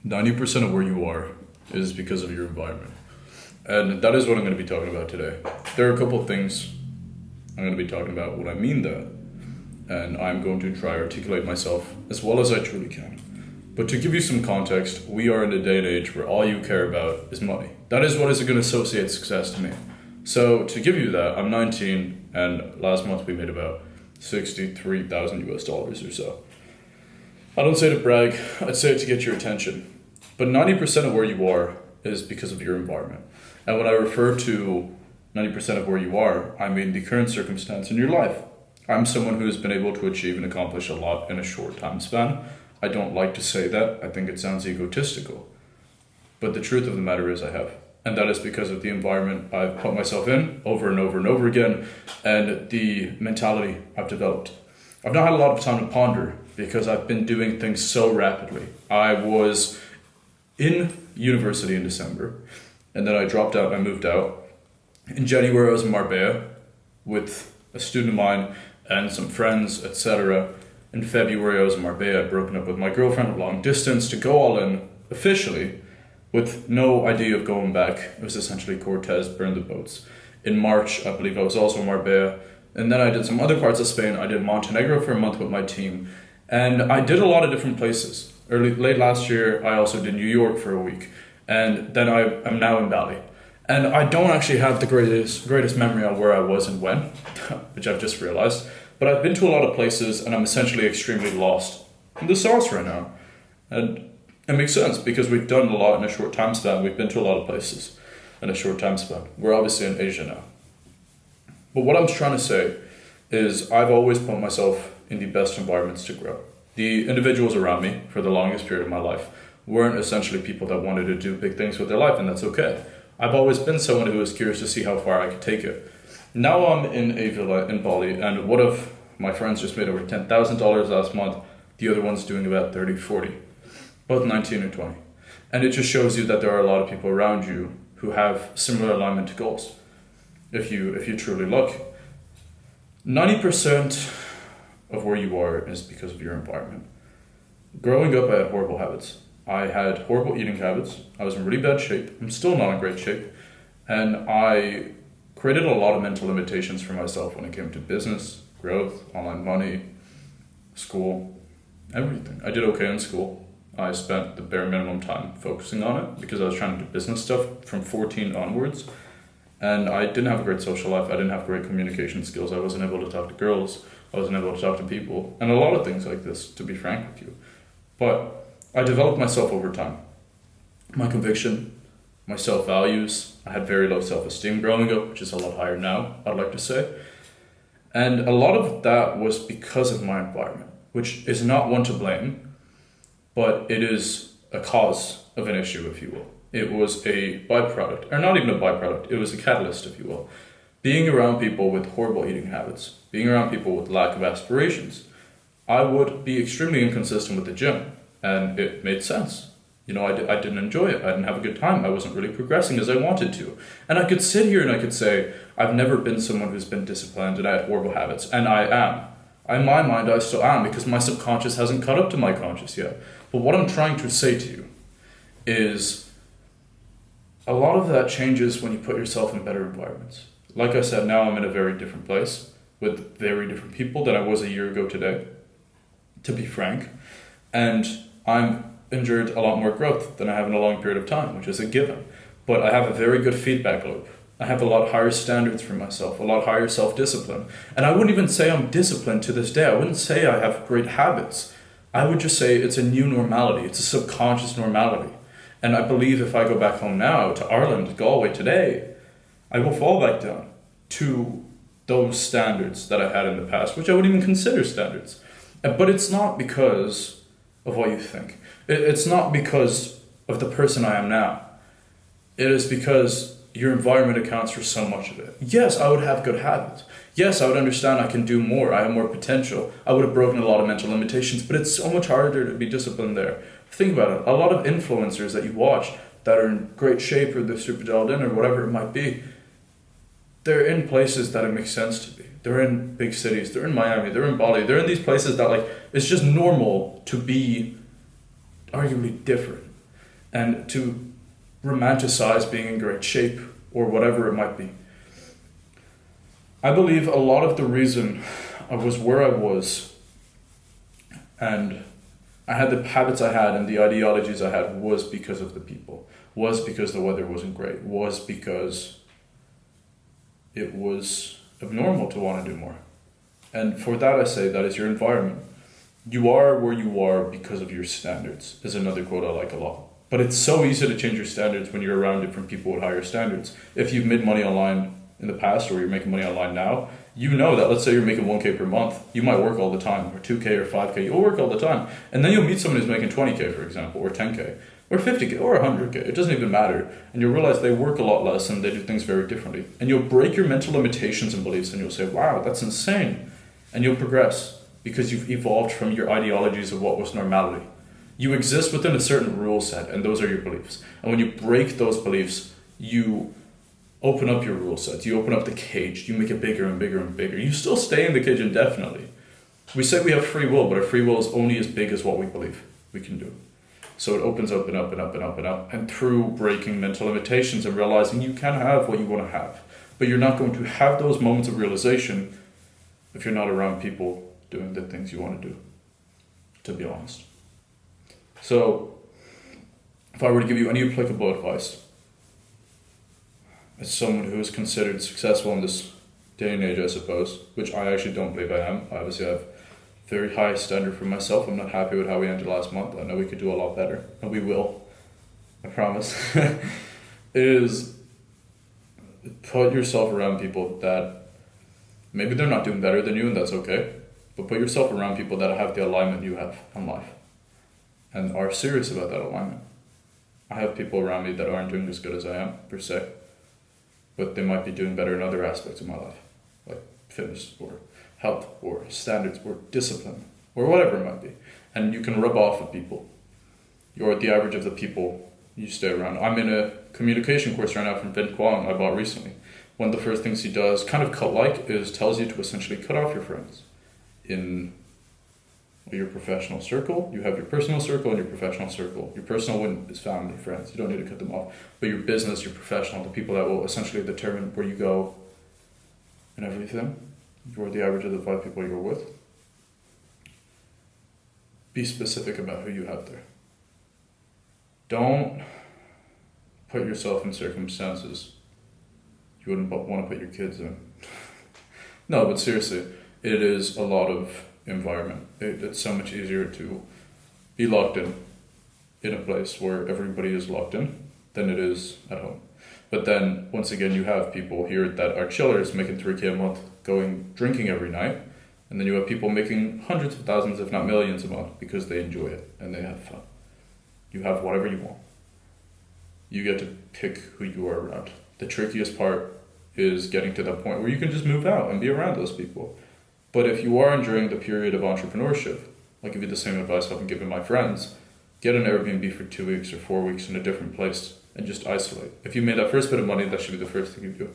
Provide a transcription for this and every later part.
90% of where you are is because of your environment. And that is what I'm going to be talking about today. There are a couple of things I'm going to be talking about what I mean that. And I'm going to try to articulate myself as well as I truly can. But to give you some context, we are in a day and age where all you care about is money. That is what is going to associate success to me. So to give you that, I'm 19 and last month we made about 63,000 US dollars or so. I don't say to brag, I'd say it to get your attention. But 90% of where you are is because of your environment. And when I refer to 90% of where you are, I mean the current circumstance in your life. I'm someone who has been able to achieve and accomplish a lot in a short time span. I don't like to say that. I think it sounds egotistical. But the truth of the matter is I have. And that is because of the environment I've put myself in over and over and over again, and the mentality I've developed. I've not had a lot of time to ponder because I've been doing things so rapidly. I was in university in December, and then I dropped out and I moved out. In January I was in Marbella with a student of mine and some friends, etc. In February I was in Marbella. I'd broken up with my girlfriend long distance to go all in officially with no idea of going back. It was essentially Cortez burned the boats. In March, I believe I was also in Marbella. And then I did some other parts of Spain. I did Montenegro for a month with my team. And I did a lot of different places. Late last year, I also did New York for a week. And then I'm now in Bali. And I don't actually have the greatest memory on where I was and when, which I've just realized. But I've been to a lot of places and I'm essentially extremely lost in the sauce right now. And it makes sense because we've done a lot in a short time span. We've been to a lot of places in a short time span. We're obviously in Asia now. But what I'm trying to say is I've always put myself in the best environments to grow. The individuals around me for the longest period of my life weren't essentially people that wanted to do big things with their life, and that's okay. I've always been someone who was curious to see how far I could take it. Now I'm in a villa in Bali, and one of my friends just made over $10,000 last month. The other one's doing about 30, 40. Both 19 or 20. And it just shows you that there are a lot of people around you who have similar alignment to goals. If you truly look. 90% of where you are is because of your environment. Growing up, I had horrible habits. I had horrible eating habits. I was in really bad shape. I'm still not in great shape. And I created a lot of mental limitations for myself when it came to business, growth, online money, school, everything. I did okay in school. I spent the bare minimum time focusing on it because I was trying to do business stuff from 14 onwards. And I didn't have a great social life. I didn't have great communication skills. I wasn't able to talk to girls. I wasn't able to talk to people. And a lot of things like this, to be frank with you. But I developed myself over time. My conviction, my self-values. I had very low self-esteem growing up, which is a lot higher now, I'd like to say. And a lot of that was because of my environment, which is not one to blame, but it is a cause of an issue, if you will. It was a byproduct, or not even a byproduct, it was a catalyst, if you will. Being around people with horrible eating habits, being around people with lack of aspirations, I would be extremely inconsistent with the gym, and it made sense. You know, I didn't enjoy it, I didn't have a good time, I wasn't really progressing as I wanted to. And I could sit here and I could say, I've never been someone who's been disciplined and I had horrible habits, and I am. In my mind, I still am, because my subconscious hasn't caught up to my conscious yet. But what I'm trying to say to you is a lot of that changes when you put yourself in better environments. Like I said, now I'm in a very different place with very different people than I was a year ago today, to be frank. And I'm endured a lot more growth than I have in a long period of time, which is a given. But I have a very good feedback loop. I have a lot higher standards for myself, a lot higher self-discipline. And I wouldn't even say I'm disciplined to this day. I wouldn't say I have great habits. I would just say it's a new normality. It's a subconscious normality. And I believe if I go back home now to Ireland, Galway today, I will fall back down to those standards that I had in the past, which I wouldn't even consider standards. But it's not because of what you think. It's not because of the person I am now. It is because your environment accounts for so much of it. Yes, I would have good habits. Yes, I would understand I can do more. I have more potential. I would have broken a lot of mental limitations, but it's so much harder to be disciplined there. Think about it. A lot of influencers that you watch that are in great shape or they're super dialed in or whatever it might be, they're in places that it makes sense to be. They're in big cities. They're in Miami. They're in Bali. They're in these places that, like, it's just normal to be arguably different. and to romanticize being in great shape or whatever it might be. I believe a lot of the reason I was where I was and I had the habits I had and the ideologies I had was because of the people, was because the weather wasn't great, was because it was abnormal to want to do more. And for that I say that is your environment. You are where you are because of your standards, is another quote I like a lot. But it's so easy to change your standards when you're around different people with higher standards. If you've made money online in the past or you're making money online now, you know that let's say you're making 1K per month, you might work all the time, or 2K or 5K, you'll work all the time. And then you'll meet someone who's making 20K, for example, or 10K, or 50K, or 100K, it doesn't even matter. And you'll realize they work a lot less and they do things very differently. And you'll break your mental limitations and beliefs and you'll say, wow, that's insane. And you'll progress because you've evolved from your ideologies of what was normality. You exist within a certain rule set and those are your beliefs. And when you break those beliefs, you open up your rule sets, you open up the cage, you make it bigger and bigger and bigger. You still stay in the cage indefinitely. We say we have free will, but our free will is only as big as what we believe we can do. So it opens up and up and up and up and up. And through breaking mental limitations and realizing you can have what you want to have. But you're not going to have those moments of realization if you're not around people doing the things you want to do, to be honest. So if I were to give you any applicable advice, as someone who is considered successful in this day and age, I suppose, which I actually don't believe I am. I obviously have very high standard for myself. I'm not happy with how we ended last month. I know we could do a lot better, and we will. I promise. Is put yourself around people that maybe they're not doing better than you, and that's okay. But put yourself around people that have the alignment you have in life and are serious about that alignment. I have people around me that aren't doing as good as I am, per se. But they might be doing better in other aspects of my life, like fitness or health or standards or discipline or whatever it might be. And you can rub off with people. You're the average of the people you stay around. I'm in a communication course right now from Vin Quang I bought recently. One of the first things he does, kind of cult-like, is tells you to essentially cut off your friends. In your professional circle, you have your personal circle and your professional circle. Your personal one is family, friends. You don't need to cut them off. But your business, your professional, the people that will essentially determine where you go and everything. You're the average of the 5 people you're with. Be specific about who you have there. Don't put yourself in circumstances you wouldn't want to put your kids in. No, but seriously, it is a lot of environment. It's so much easier to be locked in a place where everybody is locked in than it is at home. But then once again you have people here that are chillers making 3K a month going drinking every night, and then you have people making hundreds of thousands if not millions a month because they enjoy it and they have fun. You have whatever you want. You get to pick who you are around. The trickiest part is getting to that point where you can just move out and be around those people. But if you are enjoying the period of entrepreneurship, I'll give you the same advice I've been giving my friends. Get an Airbnb for 2 weeks or 4 weeks in a different place and just isolate. If you made that first bit of money, that should be the first thing you do.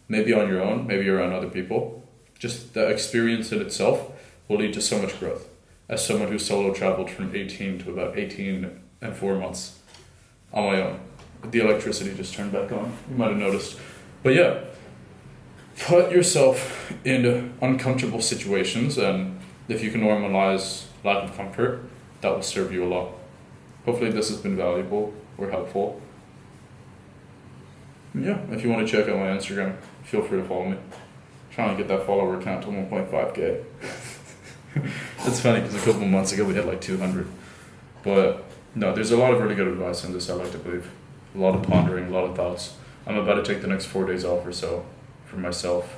Maybe on your own, maybe around other people. Just the experience in itself will lead to so much growth. As someone who solo traveled from 18 to about 18 and 4 months on my own. The electricity just turned back on. You might have noticed. But yeah, put yourself in uncomfortable situations, and if you can normalize lack of comfort, that will serve you a lot. Hopefully this has been valuable or helpful. Yeah, if you want to check out my Instagram, feel free to follow me. I'm trying to get that follower count to 1.5K. It's funny because a couple months ago we had like 200. But no, there's a lot of really good advice in this, I like to believe. A lot of pondering, a lot of thoughts. I'm about to take the next 4 days off or so for myself.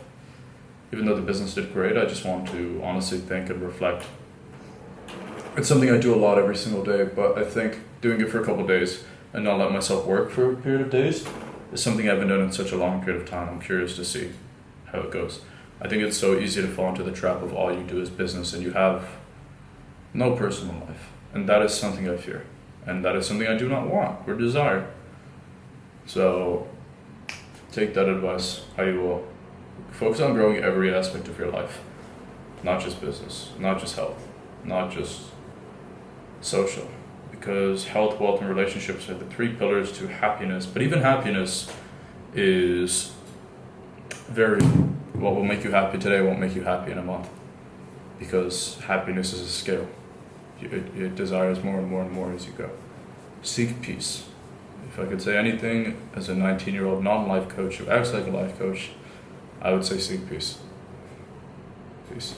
Even though the business did great, I just want to honestly think and reflect. It's something I do a lot every single day, but I think doing it for a couple of days and not let myself work for a period of days is something I haven't done in such a long period of time. I'm curious to see how it goes. I think it's so easy to fall into the trap of all you do is business and you have no personal life. And that is something I fear. And that is something I do not want or desire. So take that advice how you will. Focus on growing every aspect of your life. Not just business, not just health, not just social. because health, wealth, and relationships are the three pillars to happiness. But even happiness is very, what will make you happy today won't make you happy in a month, because happiness is a scale. It desires more and more and more as you go. Seek peace. If I could say anything as a 19-year-old non-life coach who acts like a life coach, I would say seek peace. Peace.